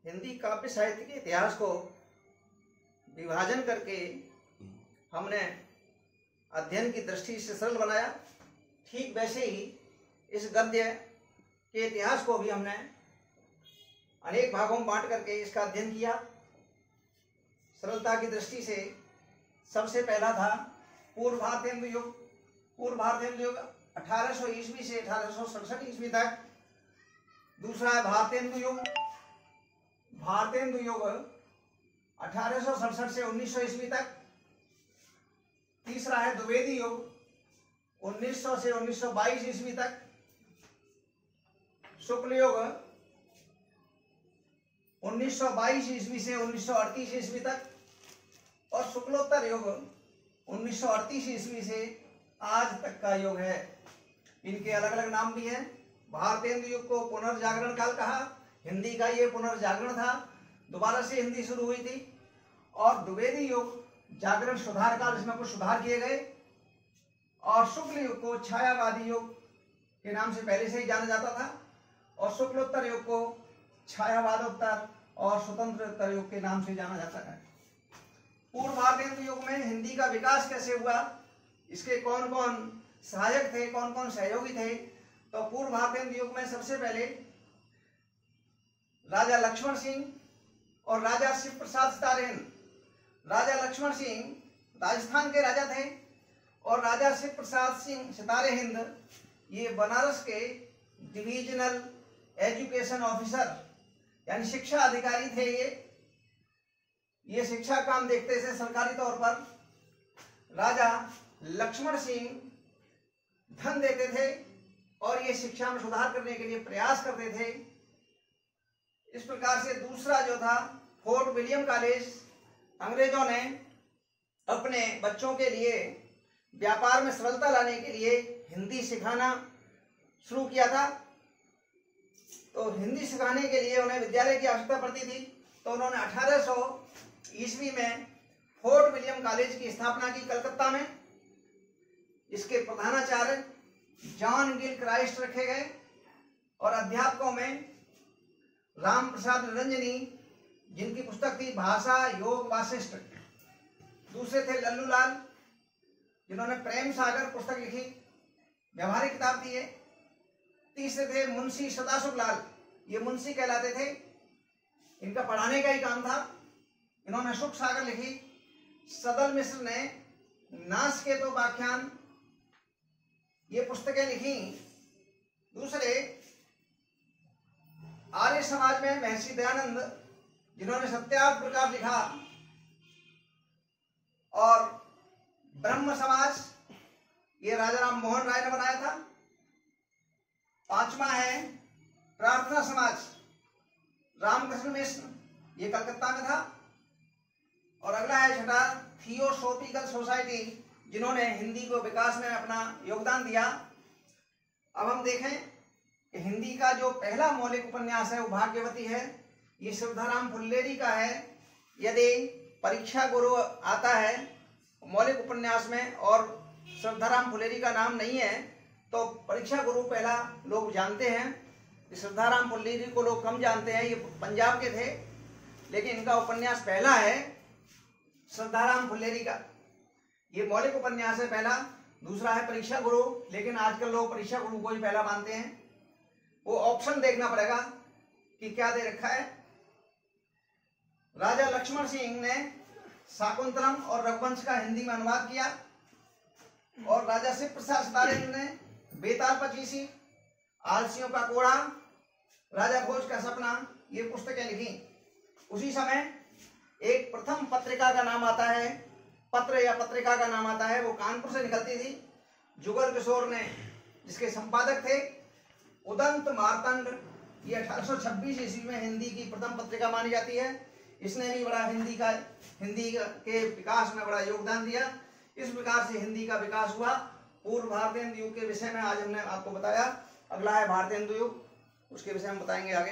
हिंदी काव्य साहित्य के इतिहास को विभाजन करके हमने अध्ययन की दृष्टि से सरल बनाया, ठीक वैसे ही इस गद्य के इतिहास को भी हमने अनेक भागों में बांट करके इसका अध्ययन किया। सरलता की दृष्टि से सबसे पहला था पूर्व भारतेंदु युग। पूर्व भारतेंदु युग 1800 ईस्वी से 1867 ईस्वी तक। दूसरा है भारतेंदु युग। भारतेंदु युग 1867 से 1900 ईस्वी तक। तीसरा है द्विवेदी युग 1900 से 1922 ईस्वी तक। शुक्ल युग 1922 ईस्वी से 1938 ईस्वी तक। और शुक्लोत्तर युग 1938 ईस्वी से आज तक का युग है। इनके अलग अलग नाम भी हैं। भारतेंदु युग को पुनर्जागरण काल कहा। हिंदी का ये पुनर्जागरण था, दोबारा से हिंदी शुरू हुई थी। और द्विवेदी युग जागरण सुधार काल, इसमें कुछ सुधार किए गए। और शुक्ल युग को छायावादी युग के नाम से पहले से ही जाना जाता था। और शुक्लोत्तर युग को छायावादोत्तर और स्वतंत्रोत्तर युग के नाम से जाना जाता है। पूर्व भारतेंदु युग में हिंदी का विकास कैसे हुआ, इसके कौन कौन सहायक थे, कौन कौन सहयोगी थे। तो पूर्व भारतेंदु युग में सबसे पहले राजा लक्ष्मण सिंह और राजा शिव प्रसाद सितारेहिंद। राजा लक्ष्मण सिंह राजस्थान के राजा थे और राजा शिव प्रसाद सिंह सितारेहिंद ये बनारस के डिविजनल एजुकेशन ऑफिसर यानी शिक्षा अधिकारी थे। ये शिक्षा काम देखते थे सरकारी तौर पर। राजा लक्ष्मण सिंह धन देते थे और ये शिक्षा में सुधार करने के लिए प्रयास करते थे। इस प्रकार से दूसरा जो था फोर्ट विलियम कॉलेज, अंग्रेजों ने अपने बच्चों के लिए व्यापार में सरलता लाने के लिए हिंदी सिखाना शुरू किया था। तो हिंदी सिखाने के लिए उन्हें विद्यालय की आवश्यकता पड़ती थी। तो उन्होंने 1800 ईस्वी में फोर्ट विलियम कॉलेज की स्थापना की कलकत्ता में। इसके प्रधानाचार्य जॉन गिलक्राइस्ट रखे गए और अध्यापकों में राम प्रसाद निरंजनी, जिनकी पुस्तक थी भाषा योग वासिष्ठ। दूसरे थे लल्लू लाल, जिन्होंने प्रेम सागर पुस्तक लिखी, व्यवहारिक किताब थी ये। तीसरे थे मुंशी सदाशिव लाल, ये मुंशी कहलाते थे, इनका पढ़ाने का ही काम था। इन्होंने सुख सागर लिखी। सदल मिश्र ने नासकेतो व्याख्यान ये पुस्तकें लिखी। दूसरे आर्य समाज में महर्षि दयानंद, जिन्होंने सत्यार्थ प्रकाश लिखा। और ब्रह्म समाज ये राजा राम मोहन राय ने बनाया था। पांचवा है प्रार्थना समाज, रामकृष्ण मिश्र, ये कलकत्ता में था। और अगला है छठा थियोसॉफिकल सोसाइटी, जिन्होंने हिंदी को विकास में अपना योगदान दिया। अब हम देखें कि हिंदी का जो पहला मौलिक उपन्यास है वो भाग्यवती है। ये श्रद्धाराम फुल्लेरी का है। यदि परीक्षा गुरु आता है मौलिक उपन्यास में और श्रद्धाराम फुल्लेरी का नाम नहीं है तो परीक्षा गुरु पहला लोग जानते हैं। श्रद्धाराम फुल्लेरी को लोग कम जानते हैं, ये पंजाब के थे, लेकिन इनका उपन्यास पहला है श्रद्धाराम फुल्लेरी का। ये मौलिक उपन्यास है पहला। दूसरा है परीक्षा गुरु, लेकिन आजकल लोग परीक्षा गुरु को ही पहला मानते हैं। वो ऑप्शन देखना पड़ेगा कि क्या दे रखा है। राजा लक्ष्मण सिंह ने शाकुंतलम और रघुवंश का हिंदी में अनुवाद किया। और राजा शिव प्रसाद सितारेहिंद ने बेताल पचीसी, आलसियों का कोड़ा, राजा भोज का सपना ये पुस्तकें लिखी। उसी समय एक प्रथम पत्रिका का नाम आता है, पत्र या पत्रिका का नाम आता है, वो कानपुर से निकलती थी। जुगल किशोर ने जिसके संपादक थे उदंत मार्तंड, ये 1826 ईस्वी में हिंदी की प्रथम पत्रिका मानी जाती है। इसने भी बड़ा हिंदी के विकास में बड़ा योगदान दिया। इस प्रकार से हिंदी का विकास हुआ। पूर्व भारतेंदु युग के विषय में आज हमने आपको बताया। अगला है भारतेंदु युग, उसके विषय में बताएंगे आगे।